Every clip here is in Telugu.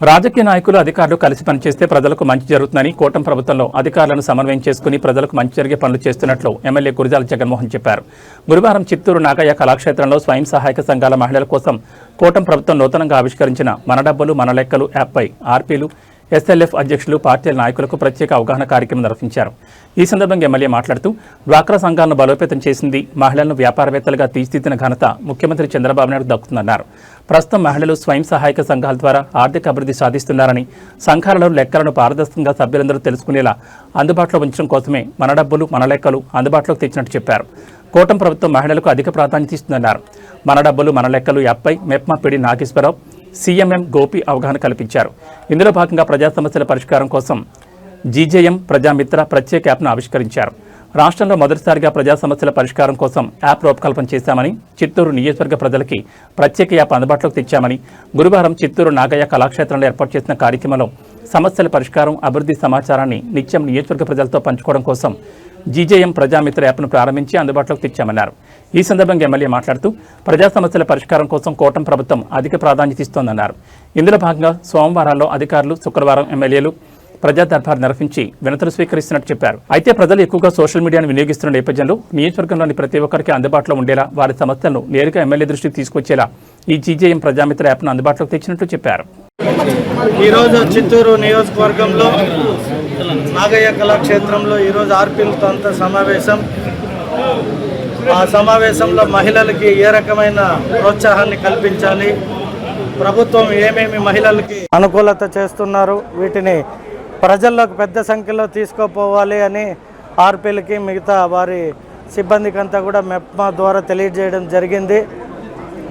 రాజకీయ నాయకులు అధికారులు కలిసి పనిచేస్తే ప్రజలకు మంచి జరుగుతుందని కూటమి ప్రభుత్వంలో అధికారులను సమన్వయం చేసుకుని ప్రజలకు మంచి జరిగే పనులు చేస్తున్నట్లు ఎమ్మెల్యే గురజాల జగన్మోహన్ చెప్పారు. గురువారం చిత్తూరు నాగయ్య కళాక్షేత్రంలో స్వయం సహాయక సంఘాల మహిళల కోసం కూటమి ప్రభుత్వం నూతనంగా ఆవిష్కరించిన మన డబ్బులు మన లెక్కలు యాప్పై ఆర్పీలు ఎస్ఎల్ఎఫ్ అధ్యక్షులు పార్టీల నాయకులకు ప్రత్యేక అవగాహన కార్యక్రమం నిర్వహించారు. ఈ సందర్భంగా ఎమ్మెల్యే మాట్లాడుతూ డ్వాక్రా సంఘాలను బలోపేతం చేసింది, మహిళలను వ్యాపారవేత్తలుగా తీర్చిదిద్దిన ఘనత ముఖ్యమంత్రి చంద్రబాబు నాయుడు దక్కుతుందన్నారు. ప్రస్తుతం మహిళలు స్వయం సహాయక సంఘాల ద్వారా ఆర్థిక అభివృద్ధి సాధిస్తున్నారని, సంఘాలలో లెక్కలను పారదర్శకంగా సభ్యులందరూ తెలుసుకునేలా అందుబాటులో ఉంచడం కోసమే మన డబ్బులు మన లెక్కలు అందుబాటులోకి తెచ్చినట్టు చెప్పారు. కూటమి ప్రభుత్వం మహిళలకు అధిక ప్రాధాన్యత ఇస్తుందన్నారు. మన డబ్బులు మన లెక్కలు యాప్పై మెప్మా పిడి నాగేశ్వరరావు, సీఎంఎం గోపి అవగాహన కల్పించారు. ఇందులో భాగంగా ప్రజా సమస్యల పరిష్కారం కోసం జీజేఎం ప్రజామిత్ర ప్రత్యేక యాప్ను ఆవిష్కరించారు. రాష్ట్రంలో మొదటిసారిగా ప్రజా సమస్యల పరిష్కారం కోసం యాప్ రూపకల్పన చేశామని, చిత్తూరు నియోజకవర్గ ప్రజలకి ప్రత్యేక యాప్ అందుబాటులోకి తెచ్చామని, గురువారం చిత్తూరు నాగయ్య కళాక్షేత్రంలో ఏర్పాటు చేసిన కార్యక్రమంలో సమస్యల పరిష్కారం, అభివృద్ధి సమాచారాన్ని నిత్యం నియోజకవర్గ ప్రజలతో పంచుకోవడం కోసం జీజేఎం ప్రజామిత్ర యాప్ను ప్రారంభించి అందుబాటులోకి తెచ్చామన్నారు. ఈ సందర్భంగా ఎమ్మెల్యే మాట్లాడుతూ ప్రజా సమస్యల పరిష్కారం కోసం కూటమి ప్రభుత్వం అధిక ప్రాధాన్యత ఇస్తోందన్నారు. ఇందులో భాగంగా సోమవారాల్లో అధికారులు, శుక్రవారం ఎమ్మెల్యేలు ప్రజా దర్బార్ నిర్వహించి వినతులు స్వీకరిస్తున్నట్టు చెప్పారు. అయితే ప్రజలు ఎక్కువగా సోషల్ మీడియాను వినియోగిస్తున్న నేపథ్యంలో నియోజకవర్గంలోని ప్రతి ఒక్కరికి అందుబాటులో ఉండేలా, వారి సమస్యలను నేరుగా ఎమ్మెల్యే దృష్టికి తీసుకొచ్చేలా ఈ జీజేఎం ప్రజామిత్ర యాప్ను అందుబాటులోకి తెచ్చినట్లు చెప్పారు. ఈరోజు చిత్తూరు నియోజకవర్గంలో నాగయ్య కళాక్షేత్రంలో ఈరోజు ఆర్పీలతో అంతా సమావేశం. ఆ సమావేశంలో మహిళలకి ఏ రకమైన ప్రోత్సాహాన్ని కల్పించాలి, ప్రభుత్వం ఏమేమి మహిళలకి అనుకూలత చేస్తున్నారు, వీటిని ప్రజల్లోకి పెద్ద సంఖ్యలో తీసుకుపోవాలి అని ఆర్పీలకి మిగతా వారి సిబ్బందికి కూడా మెప్మా ద్వారా తెలియజేయడం జరిగింది.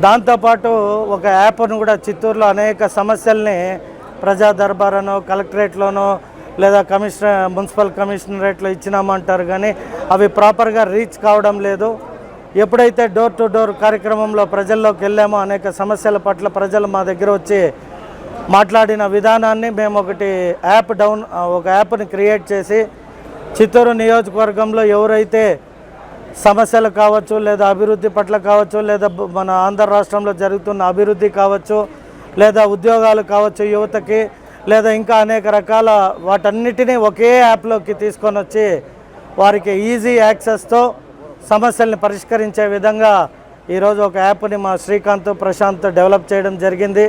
దాంతోపాటు ఒక యాప్ను కూడా చిత్తూరులో అనేక సమస్యల్ని ప్రజా దర్బారనో కలెక్టరేట్లోనో లేదా మున్సిపల్ కమిషనరేట్లో ఇచ్చినామంటారు, కానీ అవి ప్రాపర్గా రీచ్ కావడం లేదు. ఎప్పుడైతే డోర్ టు డోర్ కార్యక్రమంలో ప్రజల్లోకి వెళ్ళామో అనేక సమస్యల పట్ల ప్రజలు మా దగ్గర వచ్చి మాట్లాడిన విధానాన్ని మేము ఒక యాప్ని క్రియేట్ చేసి చిత్తూరు నియోజకవర్గంలో ఎవరైతే సమస్యలు కావచ్చు, లేదా అభివృద్ధి పట్ల కావచ్చు, లేదా మన ఆంధ్ర రాష్ట్రంలో జరుగుతున్న అభివృద్ధి కావచ్చు, లేదా ఉద్యోగాలు కావచ్చు యువతకి, లేదా ఇంకా అనేక రకాల వాటన్నిటినీ ఒకే యాప్లోకి తీసుకొని వచ్చి వారికి ఈజీ యాక్సెస్తో సమస్యల్ని పరిష్కరించే విధంగా ఈరోజు ఒక యాప్ని మా శ్రీకాంత్, ప్రశాంత్ డెవలప్ చేయడం జరిగింది.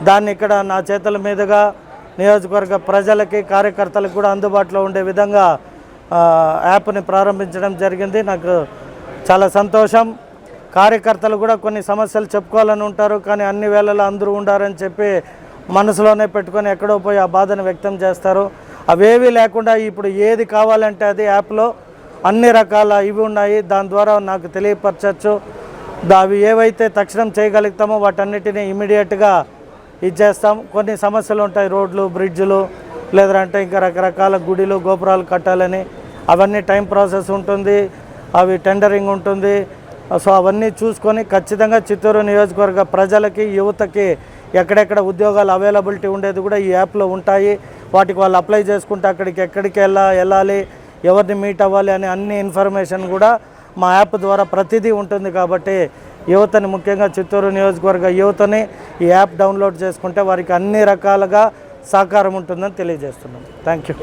దాన్ని ఇక్కడ నా చేతుల మీదుగా నియోజకవర్గ ప్రజలకి, కార్యకర్తలకు కూడా అందుబాటులో ఉండే విధంగా యాప్ని ప్రారంభించడం జరిగింది. నాకు చాలా సంతోషం. కార్యకర్తలు కూడా కొన్ని సమస్యలు చెప్పుకోవాలని ఉంటారు, కానీ అన్ని వేళలా అందరూ ఉండారని చెప్పి మనసులోనే పెట్టుకొని ఎక్కడో పోయి ఆ బాధను వ్యక్తం చేస్తారు. అవేవి లేకుండా ఇప్పుడు ఏది కావాలంటే అది యాప్లో అన్ని రకాల ఇవి ఉన్నాయి. దాని ద్వారా నాకు తెలియపరచచ్చు. అవి ఏవైతే తక్షణం చేయగలుగుతామో వాటన్నిటిని ఇమీడియట్గా ఇచ్చేస్తాం. కొన్ని సమస్యలు ఉంటాయి, రోడ్లు, బ్రిడ్జ్లు, లేదంటే ఇంకా రకరకాల గుడిలు, గోపురాలు కట్టాలని, అవన్నీ టైం ప్రాసెస్ ఉంటుంది, అవి టెండరింగ్ ఉంటుంది. సో అవన్నీ చూసుకొని ఖచ్చితంగా చిత్తూరు నియోజకవర్గ ప్రజలకి, యువతకి ఎక్కడెక్కడ ఉద్యోగాలు అవైలబిలిటీ ఉండేది కూడా ఈ యాప్లో ఉంటాయి. వాటికి వాళ్ళు అప్లై చేసుకుంటే ఎక్కడికి వెళ్ళాలి, ఎవరిని మీట్ అవ్వాలి అనే అన్ని ఇన్ఫర్మేషన్ కూడా మా యాప్ ద్వారా ప్రతిదీ ఉంటుంది. కాబట్టి యువతని, ముఖ్యంగా చిత్తూరు నియోజకవర్గ యువతని ఈ యాప్ డౌన్లోడ్ చేసుకుంటే వారికి అన్ని రకాలుగా సహకారం ఉంటుందని తెలియజేస్తున్నాం. Thank you.